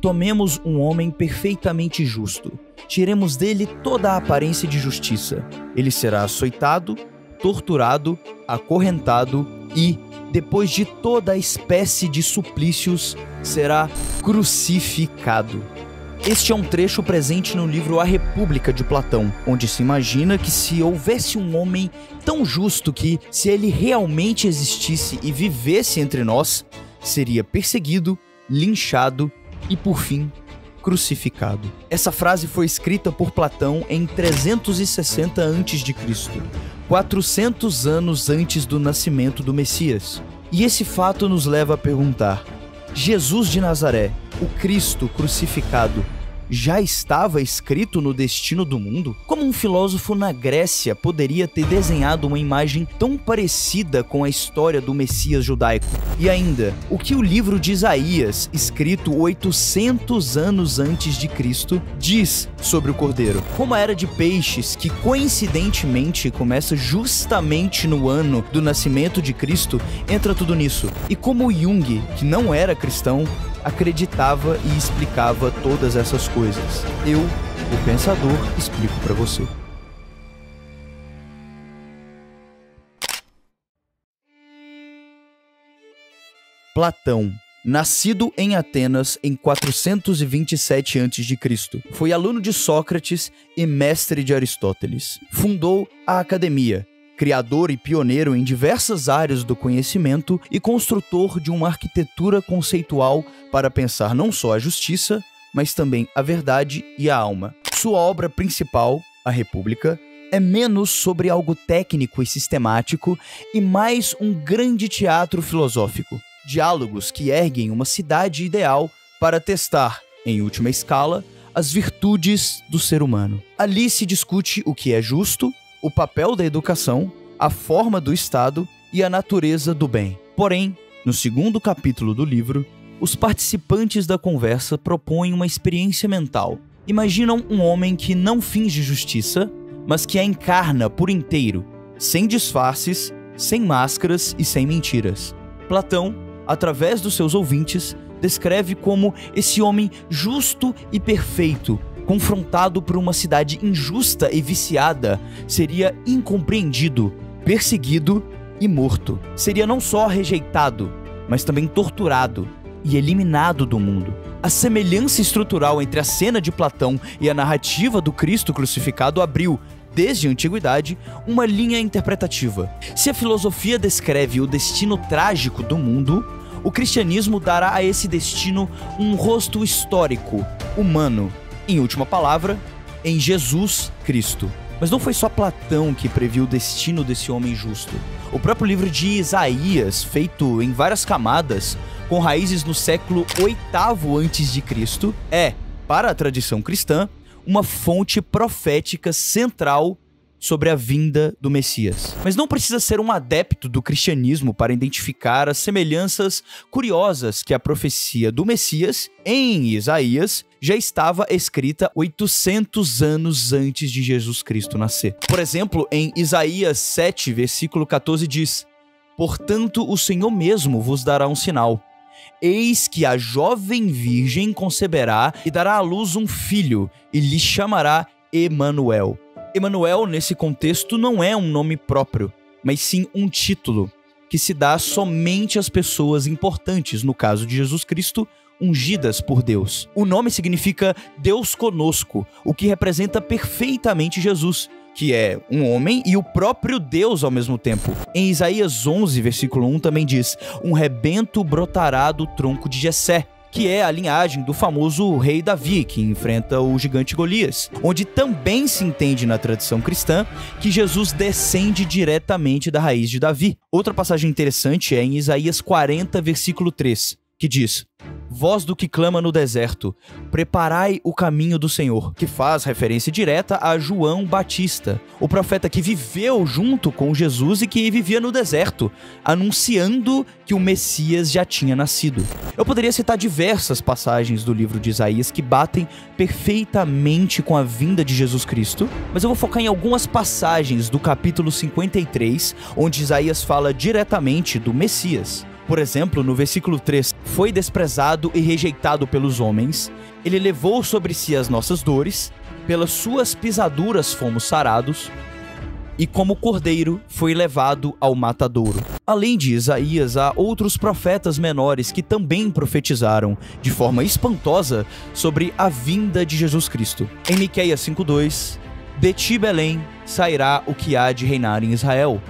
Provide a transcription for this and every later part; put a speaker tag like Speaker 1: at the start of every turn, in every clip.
Speaker 1: tomemos um homem perfeitamente justo. Tiremos dele toda a aparência de justiça. Ele será açoitado, torturado, acorrentado e, depois de toda a espécie de suplícios, será crucificado. Este é um trecho presente no livro A República de Platão, onde se imagina que se houvesse um homem tão justo que, se ele realmente existisse e vivesse entre nós, seria perseguido, linchado e, por fim, crucificado. Essa frase foi escrita por Platão em 360 a.C., 400 anos antes do nascimento do Messias. E esse fato nos leva a perguntar: Jesus de Nazaré, o Cristo crucificado, já estava escrito no destino do mundo? Como um filósofo na Grécia poderia ter desenhado uma imagem tão parecida com a história do Messias judaico? E ainda, o que o livro de Isaías, escrito 800 anos antes de Cristo, diz sobre o Cordeiro? Como a Era de Peixes, que coincidentemente começa justamente no ano do nascimento de Cristo, entra tudo nisso? E como Jung, que não era cristão, acreditava e explicava todas essas coisas? Eu, o Pensador, explico para você. Platão, nascido em Atenas em 427 a.C., foi aluno de Sócrates e mestre de Aristóteles. Fundou a Academia, criador e pioneiro em diversas áreas do conhecimento e construtor de uma arquitetura conceitual para pensar não só a justiça, mas também a verdade e a alma. Sua obra principal, A República, é menos sobre algo técnico e sistemático e mais um grande teatro filosófico. Diálogos que erguem uma cidade ideal para testar, em última escala, as virtudes do ser humano. Ali se discute o que é justo, o papel da educação, a forma do Estado e a natureza do bem. Porém, no segundo capítulo do livro, os participantes da conversa propõem uma experiência mental. Imaginam um homem que não finge justiça, mas que a encarna por inteiro, sem disfarces, sem máscaras e sem mentiras. Platão, através dos seus ouvintes, descreve como esse homem justo e perfeito, confrontado por uma cidade injusta e viciada, seria incompreendido, perseguido e morto. Seria não só rejeitado, mas também torturado e eliminado do mundo. A semelhança estrutural entre a cena de Platão e a narrativa do Cristo crucificado abriu, desde a antiguidade, uma linha interpretativa. Se a filosofia descreve o destino trágico do mundo, o cristianismo dará a esse destino um rosto histórico, humano. Em última palavra, em Jesus Cristo. Mas não foi só Platão que previu o destino desse homem justo. O próprio livro de Isaías, feito em várias camadas, com raízes no século VIII a.C., é, para a tradição cristã, uma fonte profética central sobre a vinda do Messias. Mas não precisa ser um adepto do cristianismo para identificar as semelhanças curiosas que a profecia do Messias, em Isaías, já estava escrita 800 anos antes de Jesus Cristo nascer. Por exemplo, em Isaías 7, versículo 14 diz: "Portanto, o Senhor mesmo vos dará um sinal. Eis que a jovem virgem conceberá e dará à luz um filho, e lhe chamará Emanuel." Emanuel, nesse contexto, não é um nome próprio, mas sim um título que se dá somente às pessoas importantes, no caso de Jesus Cristo, ungidas por Deus. O nome significa Deus conosco, o que representa perfeitamente Jesus, que é um homem e o próprio Deus ao mesmo tempo. Em Isaías 11, versículo 1, também diz: "Um rebento brotará do tronco de Jessé", que é a linhagem do famoso rei Davi, que enfrenta o gigante Golias, onde também se entende na tradição cristã que Jesus descende diretamente da raiz de Davi. Outra passagem interessante é em Isaías 40, versículo 3, que diz: "Voz do que clama no deserto, preparai o caminho do Senhor", que faz referência direta a João Batista, o profeta que viveu junto com Jesus e que vivia no deserto, anunciando que o Messias já tinha nascido. Eu poderia citar diversas passagens do livro de Isaías que batem perfeitamente com a vinda de Jesus Cristo, mas eu vou focar em algumas passagens do capítulo 53, onde Isaías fala diretamente do Messias. Por exemplo, no versículo 3, foi desprezado e rejeitado pelos homens, ele levou sobre si as nossas dores, pelas suas pisaduras fomos sarados, e como cordeiro foi levado ao matadouro. Além de Isaías, há outros profetas menores que também profetizaram, de forma espantosa, sobre a vinda de Jesus Cristo. Em Miqueias 5:2, de ti, Belém, sairá o que há de reinar em Israel,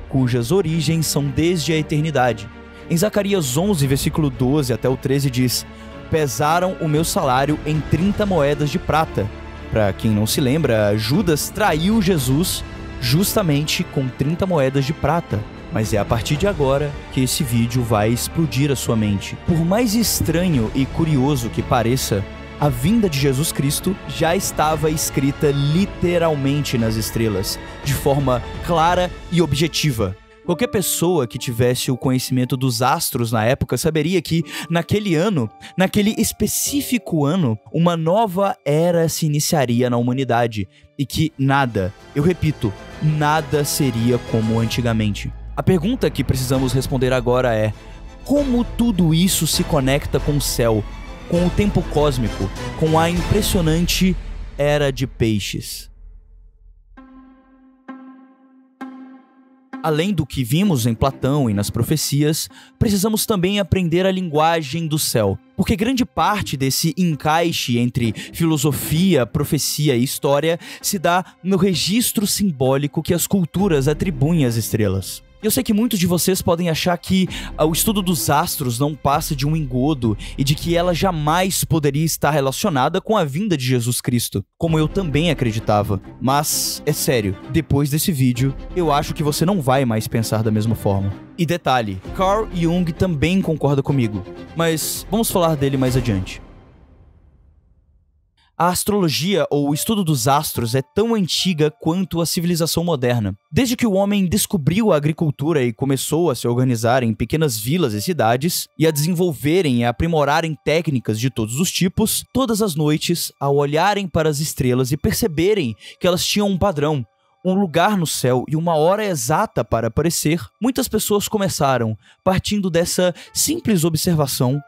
Speaker 1: cujas origens são desde a eternidade. Em Zacarias 11, versículo 12 até o 13 diz, pesaram o meu salário em 30 moedas de prata. Para quem não se lembra, Judas traiu Jesus justamente com 30 moedas de prata. Mas é a partir de agora que esse vídeo vai explodir a sua mente. Por mais estranho e curioso que pareça, a vinda de Jesus Cristo já estava escrita literalmente nas estrelas, de forma clara e objetiva. Qualquer pessoa que tivesse o conhecimento dos astros na época saberia que, naquele ano, naquele específico ano, uma nova era se iniciaria na humanidade e que nada, eu repito, nada seria como antigamente. A pergunta que precisamos responder agora é: como tudo isso se conecta com o céu, com o tempo cósmico, com a impressionante Era de Peixes? Além do que vimos em Platão e nas profecias, precisamos também aprender a linguagem do céu, porque grande parte desse encaixe entre filosofia, profecia e história se dá no registro simbólico que as culturas atribuem às estrelas. Eu sei que muitos de vocês podem achar que o estudo dos astros não passa de um engodo e de que ela jamais poderia estar relacionada com a vinda de Jesus Cristo, como eu também acreditava. Mas, é sério, depois desse vídeo, eu acho que você não vai mais pensar da mesma forma. E detalhe, Carl Jung também concorda comigo, mas vamos falar dele mais adiante. A astrologia, ou o estudo dos astros, é tão antiga quanto a civilização moderna. Desde que o homem descobriu a agricultura e começou a se organizar em pequenas vilas e cidades, e a desenvolverem e aprimorarem técnicas de todos os tipos, todas as noites, ao olharem para as estrelas e perceberem que elas tinham um padrão, um lugar no céu e uma hora exata para aparecer, muitas pessoas começaram, partindo dessa simples observação,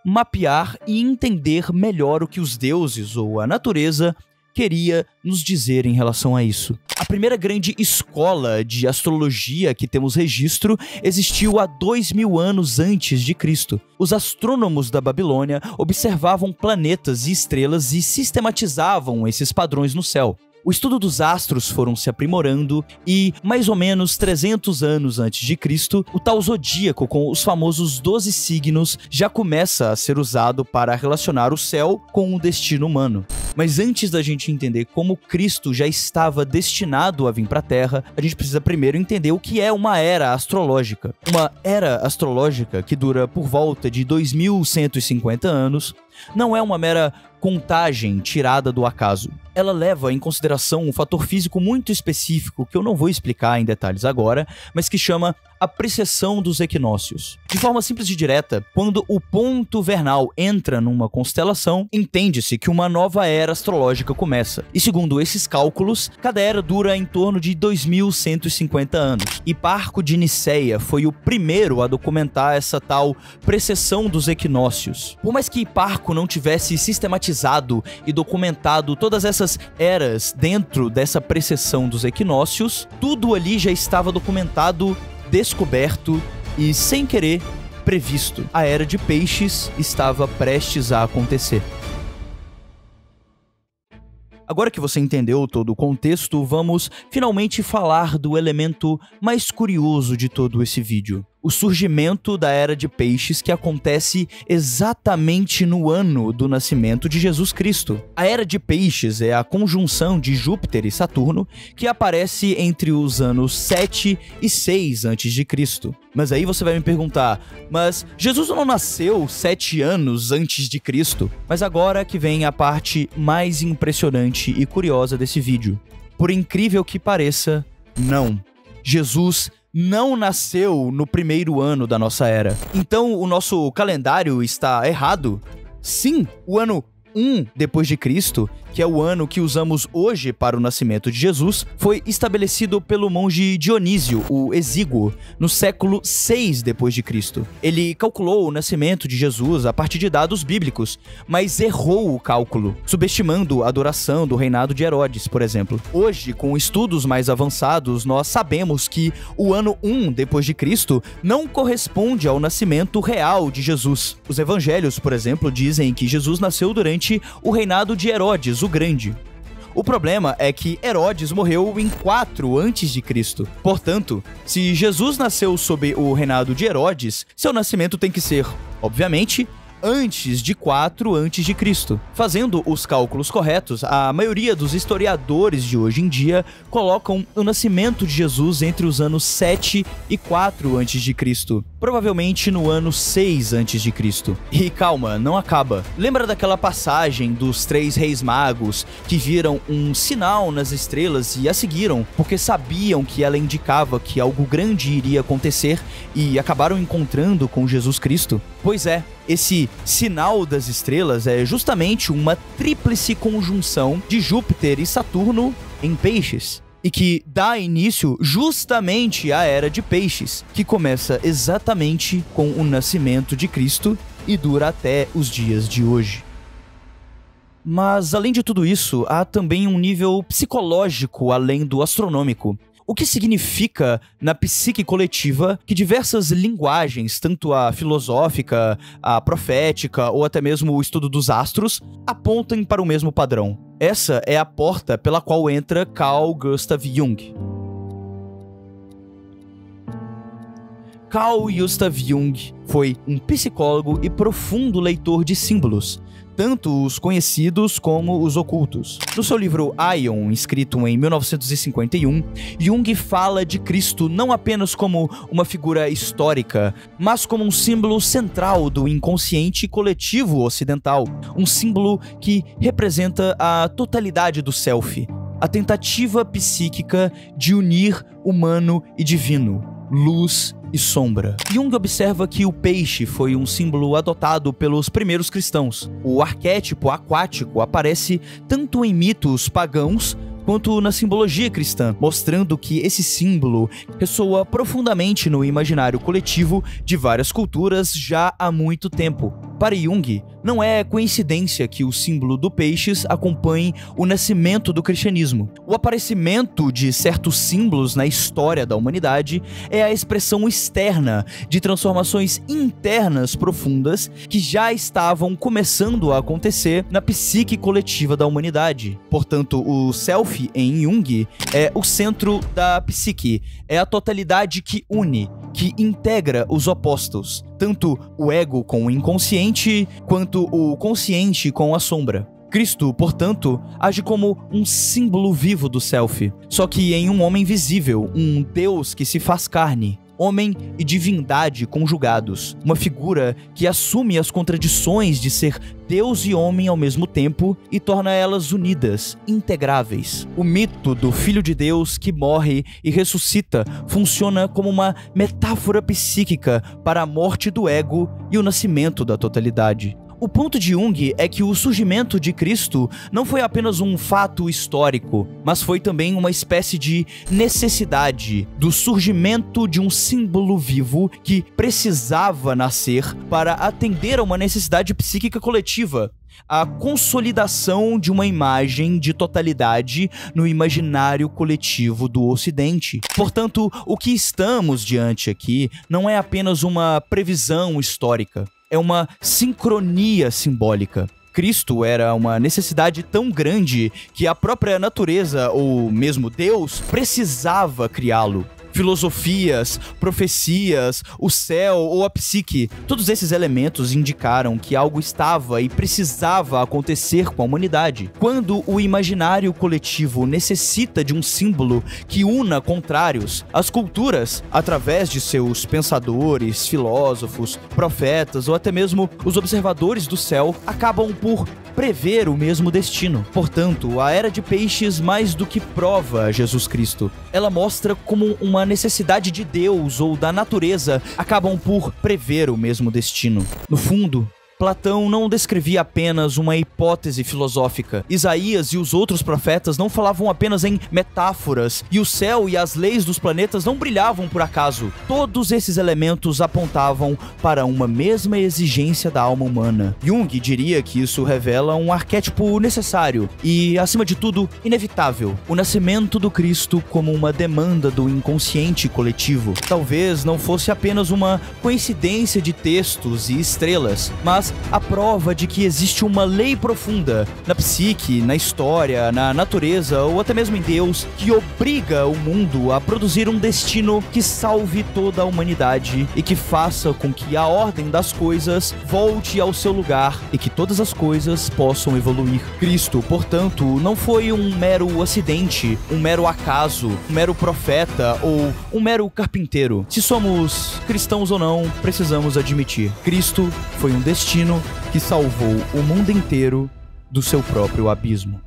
Speaker 1: mapear e entender melhor o que os deuses ou a natureza queria nos dizer em relação a isso. A primeira grande escola de astrologia que temos registro existiu há 2000 anos antes de Cristo. Os astrônomos da Babilônia observavam planetas e estrelas e sistematizavam esses padrões no céu. O estudo dos astros foram se aprimorando e, mais ou menos 300 anos antes de Cristo, o tal zodíaco com os famosos 12 signos já começa a ser usado para relacionar o céu com o destino humano. Mas antes da gente entender como Cristo já estava destinado a vir para a Terra, a gente precisa primeiro entender o que é uma era astrológica. Uma era astrológica que dura por volta de 2150 anos, não é uma mera contagem tirada do acaso. Ela leva em consideração um fator físico muito específico que eu não vou explicar em detalhes agora, mas que chama a precessão dos equinócios. De forma simples e direta, quando o ponto vernal entra numa constelação, entende-se que uma nova era astrológica começa. E segundo esses cálculos, cada era dura em torno de 2150 anos. Hiparco de Niceia foi o primeiro a documentar essa tal precessão dos equinócios. Por mais que Hiparco não tivesse sistematizado e documentado todas essas eras dentro dessa precessão dos equinócios, tudo ali já estava documentado, descoberto e, sem querer, previsto. A Era de Peixes estava prestes a acontecer. Agora que você entendeu todo o contexto, vamos finalmente falar do elemento mais curioso de todo esse vídeo. O surgimento da Era de Peixes, que acontece exatamente no ano do nascimento de Jesus Cristo. A Era de Peixes é a conjunção de Júpiter e Saturno que aparece entre os anos 7 e 6 a.C. Mas aí você vai me perguntar, mas Jesus não nasceu 7 anos antes de Cristo? Mas agora que vem a parte mais impressionante e curiosa desse vídeo. Por incrível que pareça, não. Jesus não nasceu no primeiro ano da nossa era. Então o nosso calendário está errado? Sim, o ano 1 depois de Cristo, que é o ano que usamos hoje para o nascimento de Jesus, foi estabelecido pelo monge Dionísio, o Exíguo, no século 6 depois de Cristo. Ele calculou o nascimento de Jesus a partir de dados bíblicos, mas errou o cálculo, subestimando a duração do reinado de Herodes, por exemplo. Hoje, com estudos mais avançados, nós sabemos que o ano 1 depois de Cristo não corresponde ao nascimento real de Jesus. Os evangelhos, por exemplo, dizem que Jesus nasceu durante o reinado de Herodes, o Grande. O problema é que Herodes morreu em 4 a.C. Portanto, se Jesus nasceu sob o reinado de Herodes, seu nascimento tem que ser, obviamente, antes de 4 a.C. Fazendo os cálculos corretos, a maioria dos historiadores de hoje em dia colocam o nascimento de Jesus entre os anos 7 e 4 a.C., provavelmente no ano 6 a.C. E calma, não acaba. Lembra daquela passagem dos 3 reis magos que viram um sinal nas estrelas e a seguiram porque sabiam que ela indicava que algo grande iria acontecer e acabaram encontrando com Jesus Cristo? Pois é, esse sinal das estrelas é justamente uma tríplice conjunção de Júpiter e Saturno em Peixes, e que dá início justamente à Era de Peixes, que começa exatamente com o nascimento de Cristo e dura até os dias de hoje. Mas, além de tudo isso, há também um nível psicológico além do astronômico. O que significa, na psique coletiva, que diversas linguagens, tanto a filosófica, a profética ou até mesmo o estudo dos astros, apontem para o mesmo padrão. Essa é a porta pela qual entra Carl Gustav Jung. Carl Gustav Jung foi um psicólogo e profundo leitor de símbolos, tanto os conhecidos como os ocultos. No seu livro Aion, escrito em 1951, Jung fala de Cristo não apenas como uma figura histórica, mas como um símbolo central do inconsciente coletivo ocidental, um símbolo que representa a totalidade do self, a tentativa psíquica de unir humano e divino, luz e sombra. Jung observa que o peixe foi um símbolo adotado pelos primeiros cristãos. O arquétipo aquático aparece tanto em mitos pagãos quanto na simbologia cristã, mostrando que esse símbolo ressoa profundamente no imaginário coletivo de várias culturas já há muito tempo. Para Jung, não é coincidência que o símbolo do peixes acompanhe o nascimento do cristianismo. O aparecimento de certos símbolos na história da humanidade é a expressão externa de transformações internas profundas que já estavam começando a acontecer na psique coletiva da humanidade. Portanto, o self em Jung é o centro da psique, é a totalidade que une, que integra os opostos, tanto o ego com o inconsciente, quanto o consciente com a sombra. Cristo, portanto, age como um símbolo vivo do self, só que em um homem visível, um Deus que se faz carne. Homem e divindade conjugados, uma figura que assume as contradições de ser Deus e homem ao mesmo tempo e torna elas unidas, integráveis. O mito do Filho de Deus que morre e ressuscita funciona como uma metáfora psíquica para a morte do ego e o nascimento da totalidade. O ponto de Jung é que o surgimento de Cristo não foi apenas um fato histórico, mas foi também uma espécie de necessidade do surgimento de um símbolo vivo que precisava nascer para atender a uma necessidade psíquica coletiva. A consolidação de uma imagem de totalidade no imaginário coletivo do Ocidente. Portanto, o que estamos diante aqui não é apenas uma previsão histórica. É uma sincronia simbólica. Cristo era uma necessidade tão grande que a própria natureza, ou mesmo Deus, precisava criá-lo. Filosofias, profecias, o céu ou a psique, todos esses elementos indicaram que algo estava e precisava acontecer com a humanidade. Quando o imaginário coletivo necessita de um símbolo que una contrários, as culturas, através de seus pensadores, filósofos, profetas ou até mesmo os observadores do céu, acabam por prever o mesmo destino. Portanto, a Era de Peixes mais do que prova Jesus Cristo. Ela mostra como uma necessidade de Deus ou da natureza acabam por prever o mesmo destino. No fundo, Platão não descrevia apenas uma hipótese filosófica. Isaías e os outros profetas não falavam apenas em metáforas, e o céu e as leis dos planetas não brilhavam por acaso. Todos esses elementos apontavam para uma mesma exigência da alma humana. Jung diria que isso revela um arquétipo necessário e, acima de tudo, inevitável: o nascimento do Cristo como uma demanda do inconsciente coletivo. Talvez não fosse apenas uma coincidência de textos e estrelas, mas a prova de que existe uma lei profunda na psique, na história, na natureza ou até mesmo em Deus, que obriga o mundo a produzir um destino que salve toda a humanidade e que faça com que a ordem das coisas volte ao seu lugar e que todas as coisas possam evoluir. Cristo, portanto, não foi um mero acidente, um mero acaso, um mero profeta ou um mero carpinteiro. Se somos cristãos ou não, precisamos admitir: Cristo foi um destino que salvou o mundo inteiro do seu próprio abismo.